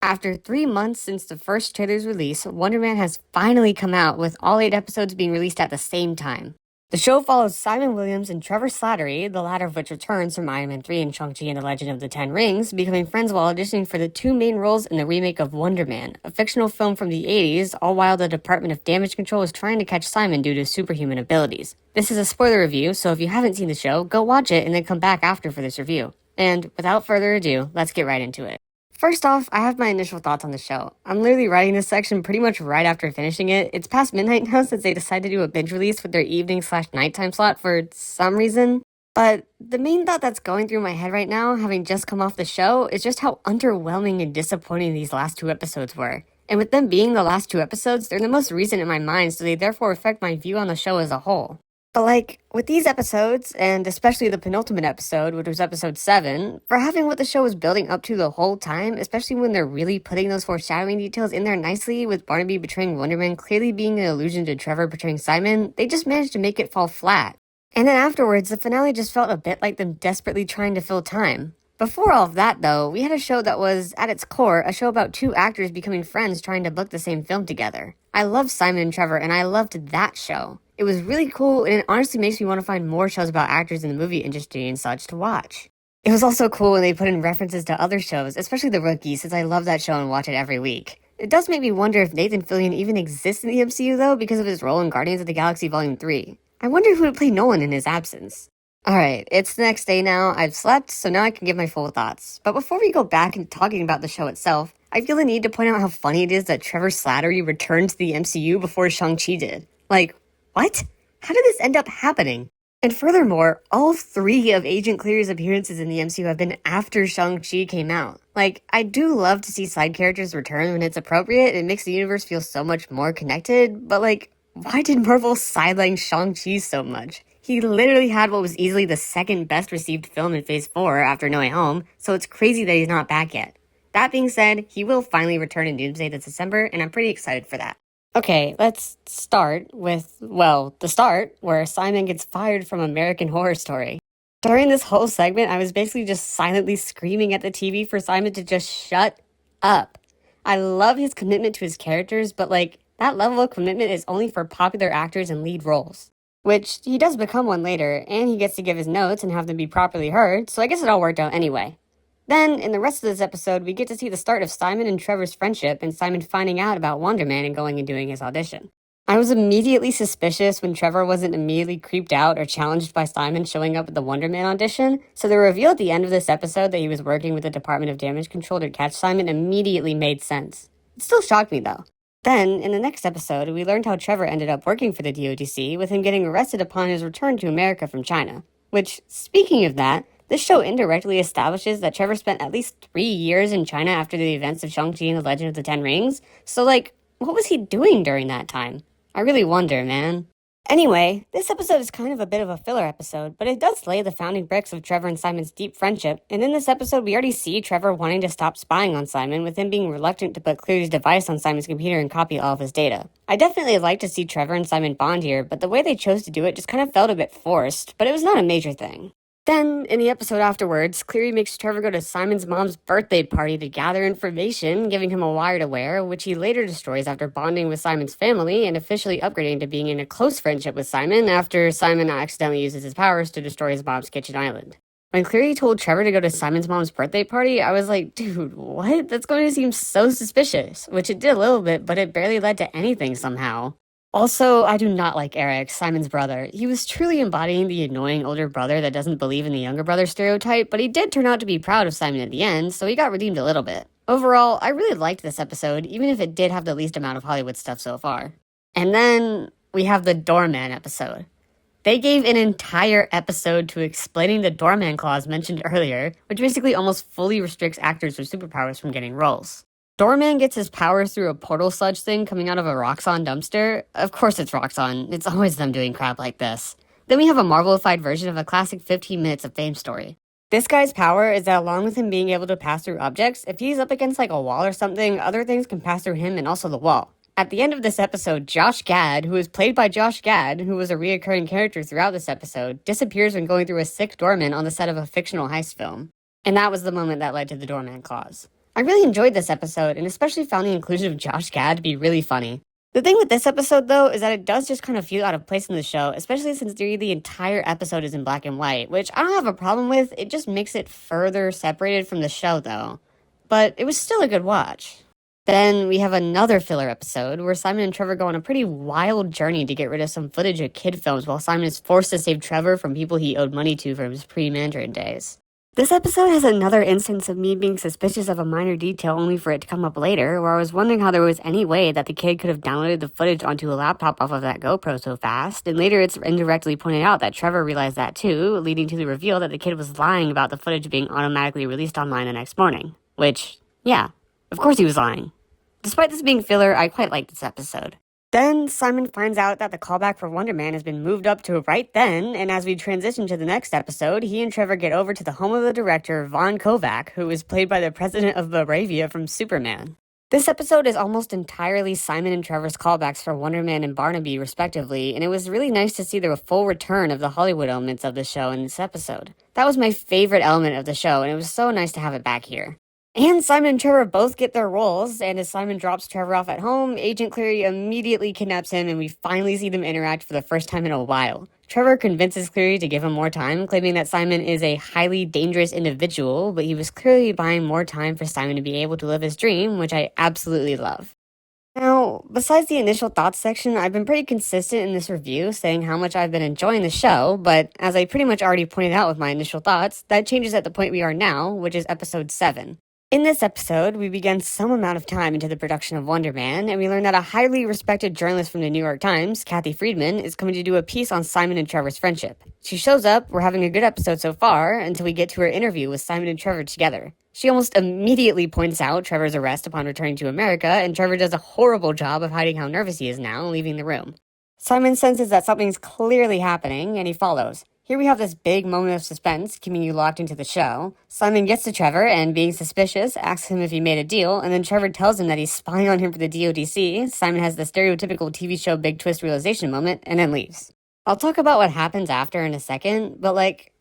After 3 months since the first trailer's release, Wonder Man has finally come out, with all 8 episodes being released at the same time. The show follows Simon Williams and Trevor Slattery, the latter of which returns from Iron Man 3 and Shang-Chi and the Legend of the Ten Rings, becoming friends while auditioning for the two main roles in the remake of Wonder Man, a fictional film from the 80s, all while the Department of Damage Control is trying to catch Simon due to superhuman abilities. This is a spoiler review, so if you haven't seen the show, go watch it and then come back after for this review. And without further ado, let's get right into it. First off, I have my initial thoughts on the show. I'm literally writing this section pretty much right after finishing it. It's past midnight now since they decided to do a binge release with their evening/nighttime slot for some reason. But the main thought that's going through my head right now, having just come off the show, is just how underwhelming and disappointing these last 2 episodes were. And with them being the last 2 episodes, they're the most recent in my mind, so they therefore affect my view on the show as a whole. But with these episodes, and especially the penultimate episode, which was episode 7, for having what the show was building up to the whole time, especially when they're really putting those foreshadowing details in there nicely, with Barnaby betraying Wonder Man clearly being an allusion to Trevor betraying Simon, they just managed to make it fall flat. And then afterwards, the finale just felt a bit like them desperately trying to fill time. Before all of that, though, we had a show that was, at its core, a show about two actors becoming friends trying to book the same film together. I love Simon and Trevor, and I loved that show. It was really cool, and it honestly makes me want to find more shows about actors in the movie industry and such to watch. It was also cool when they put in references to other shows, especially The Rookie, since I love that show and watch it every week. It does make me wonder if Nathan Fillion even exists in the MCU, though, because of his role in Guardians of the Galaxy Volume 3. I wonder who would play Nolan in his absence. Alright, it's the next day now, I've slept, so now I can give my full thoughts. But before we go back into talking about the show itself, I feel the need to point out how funny it is that Trevor Slattery returned to the MCU before Shang-Chi did. What? How did this end up happening? And furthermore, all 3 of Agent Cleary's appearances in the MCU have been after Shang-Chi came out. I do love to see side characters return when it's appropriate. It makes the universe feel so much more connected, but why did Marvel sideline Shang-Chi so much? He literally had what was easily the second best received film in Phase 4 after No Way Home, so it's crazy that he's not back yet. That being said, he will finally return in Doomsday this December, and I'm pretty excited for that. Okay, let's start with, the start, where Simon gets fired from American Horror Story. During this whole segment, I was basically just silently screaming at the TV for Simon to just shut up. I love his commitment to his characters, but that level of commitment is only for popular actors and lead roles. Which, he does become one later, and he gets to give his notes and have them be properly heard, so I guess it all worked out anyway. Then, in the rest of this episode, we get to see the start of Simon and Trevor's friendship and Simon finding out about Wonder Man and going and doing his audition. I was immediately suspicious when Trevor wasn't immediately creeped out or challenged by Simon showing up at the Wonder Man audition, so the reveal at the end of this episode that he was working with the Department of Damage Control to catch Simon immediately made sense. It still shocked me though. Then, in the next episode, we learned how Trevor ended up working for the DODC, with him getting arrested upon his return to America from China. Which, speaking of that, this show indirectly establishes that Trevor spent at least 3 years in China after the events of Shang-Chi and the Legend of the Ten Rings, so what was he doing during that time? I really wonder, man. Anyway, this episode is kind of a bit of a filler episode, but it does lay the founding bricks of Trevor and Simon's deep friendship, and in this episode we already see Trevor wanting to stop spying on Simon, with him being reluctant to put Cleary's device on Simon's computer and copy all of his data. I definitely like to see Trevor and Simon bond here, but the way they chose to do it just kind of felt a bit forced, but it was not a major thing. Then, in the episode afterwards, Cleary makes Trevor go to Simon's mom's birthday party to gather information, giving him a wire to wear, which he later destroys after bonding with Simon's family and officially upgrading to being in a close friendship with Simon after Simon accidentally uses his powers to destroy his mom's kitchen island. When Cleary told Trevor to go to Simon's mom's birthday party, I was like, dude, what? That's going to seem so suspicious, which it did a little bit, but it barely led to anything somehow. Also, I do not like Eric, Simon's brother. He was truly embodying the annoying older brother that doesn't believe in the younger brother stereotype, but he did turn out to be proud of Simon at the end, so he got redeemed a little bit. Overall, I really liked this episode, even if it did have the least amount of Hollywood stuff so far. And then, we have the Doorman episode. They gave an entire episode to explaining the Doorman clause mentioned earlier, which basically almost fully restricts actors with superpowers from getting roles. Doorman gets his powers through a portal sludge thing coming out of a Roxxon dumpster. Of course it's Roxxon. It's always them doing crap like this. Then we have a Marvelified version of a classic 15 minutes of fame story. This guy's power is that along with him being able to pass through objects, if he's up against a wall or something, other things can pass through him and also the wall. At the end of this episode, Josh Gad, who is played by Josh Gad, who was a reoccurring character throughout this episode, disappears when going through a sick doorman on the set of a fictional heist film. And that was the moment that led to the Doorman clause. I really enjoyed this episode, and especially found the inclusion of Josh Gad to be really funny. The thing with this episode, though, is that it does just kind of feel out of place in the show, especially since the entire episode is in black and white, which I don't have a problem with. It just makes it further separated from the show, though. But it was still a good watch. Then we have another filler episode where Simon and Trevor go on a pretty wild journey to get rid of some footage of kid films while Simon is forced to save Trevor from people he owed money to from his pre-Mandarin days. This episode has another instance of me being suspicious of a minor detail only for it to come up later, where I was wondering how there was any way that the kid could have downloaded the footage onto a laptop off of that GoPro so fast, and later it's indirectly pointed out that Trevor realized that too, leading to the reveal that the kid was lying about the footage being automatically released online the next morning. Which, yeah, of course he was lying. Despite this being filler, I quite liked this episode. Then, Simon finds out that the callback for Wonder Man has been moved up to right then, and as we transition to the next episode, he and Trevor get over to the home of the director, Von Kovac, who is played by the president of Moravia from Superman. This episode is almost entirely Simon and Trevor's callbacks for Wonder Man and Barnaby, respectively, and it was really nice to see the full return of the Hollywood elements of the show in this episode. That was my favorite element of the show, and it was so nice to have it back here. And Simon and Trevor both get their roles, and as Simon drops Trevor off at home, Agent Cleary immediately kidnaps him, and we finally see them interact for the first time in a while. Trevor convinces Cleary to give him more time, claiming that Simon is a highly dangerous individual, but he was clearly buying more time for Simon to be able to live his dream, which I absolutely love. Now, besides the initial thoughts section, I've been pretty consistent in this review, saying how much I've been enjoying the show, but as I pretty much already pointed out with my initial thoughts, that changes at the point we are now, which is episode 7. In this episode, we begin some amount of time into the production of Wonder Man, and we learn that a highly respected journalist from the New York Times, Kathy Friedman, is coming to do a piece on Simon and Trevor's friendship. She shows up, we're having a good episode so far, until we get to her interview with Simon and Trevor together. She almost immediately points out Trevor's arrest upon returning to America, and Trevor does a horrible job of hiding how nervous he is now, leaving the room. Simon senses that something's clearly happening, and he follows. Here we have this big moment of suspense, keeping you locked into the show. Simon gets to Trevor and, being suspicious, asks him if he made a deal, and then Trevor tells him that he's spying on him for the DODC. Simon has the stereotypical TV show big twist realization moment, and then leaves. I'll talk about what happens after in a second, but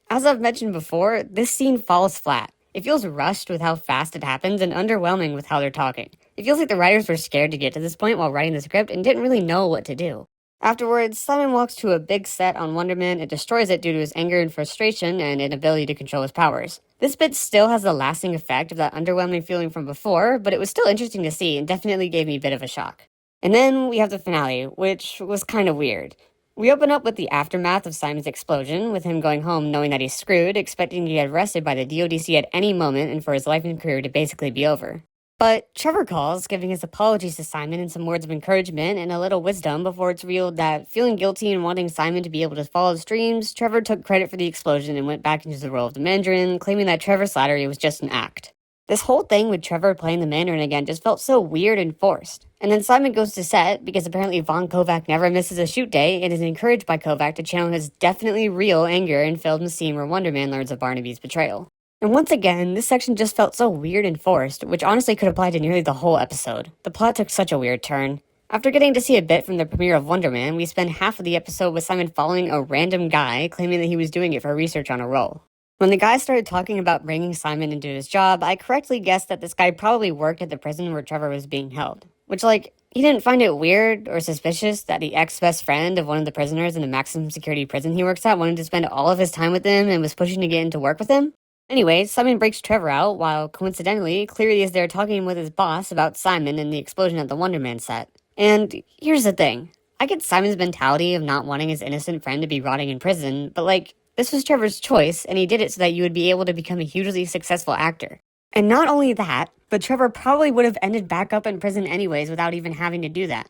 as I've mentioned before, this scene falls flat. It feels rushed with how fast it happens and underwhelming with how they're talking. It feels like the writers were scared to get to this point while writing the script and didn't really know what to do. Afterwards, Simon walks to a big set on Wonder Man and destroys it due to his anger and frustration and inability to control his powers. This bit still has the lasting effect of that underwhelming feeling from before, but it was still interesting to see and definitely gave me a bit of a shock. And then we have the finale, which was kind of weird. We open up with the aftermath of Simon's explosion, with him going home knowing that he's screwed, expecting to get arrested by the DODC at any moment and for his life and career to basically be over. But Trevor calls, giving his apologies to Simon and some words of encouragement and a little wisdom before it's revealed that, feeling guilty and wanting Simon to be able to follow his dreams, Trevor took credit for the explosion and went back into the role of the Mandarin, claiming that Trevor Slattery was just an act. This whole thing with Trevor playing the Mandarin again just felt so weird and forced. And then Simon goes to set, because apparently Von Kovac never misses a shoot day, and is encouraged by Kovac to channel his definitely real anger and film the scene where Wonder Man learns of Barnaby's betrayal. And once again, this section just felt so weird and forced, which honestly could apply to nearly the whole episode. The plot took such a weird turn. After getting to see a bit from the premiere of Wonder Man, we spend half of the episode with Simon following a random guy, claiming that he was doing it for research on a role. When the guy started talking about bringing Simon into his job, I correctly guessed that this guy probably worked at the prison where Trevor was being held. Which, he didn't find it weird or suspicious that the ex-best friend of one of the prisoners in the maximum security prison he works at wanted to spend all of his time with him and was pushing to get into work with him? Anyway, Simon breaks Trevor out, while, coincidentally, Cleary is there talking with his boss about Simon and the explosion at the Wonder Man set. And here's the thing. I get Simon's mentality of not wanting his innocent friend to be rotting in prison, but this was Trevor's choice, and he did it so that you would be able to become a hugely successful actor. And not only that, but Trevor probably would have ended back up in prison anyways without even having to do that.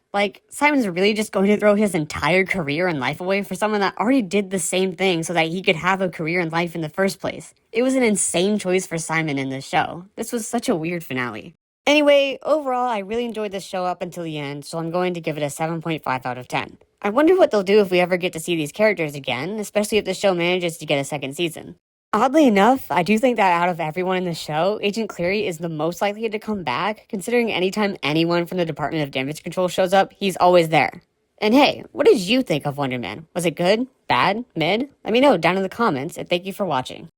Simon's really just going to throw his entire career and life away for someone that already did the same thing so that he could have a career and life in the first place. It was an insane choice for Simon in this show. This was such a weird finale. Anyway, overall, I really enjoyed this show up until the end, so I'm going to give it a 7.5 out of 10. I wonder what they'll do if we ever get to see these characters again, especially if the show manages to get a second season. Oddly enough, I do think that out of everyone in the show, Agent Cleary is the most likely to come back, considering anytime anyone from the Department of Damage Control shows up, he's always there. And hey, what did you think of Wonder Man? Was it good? Bad? Mid? Let me know down in the comments, and thank you for watching.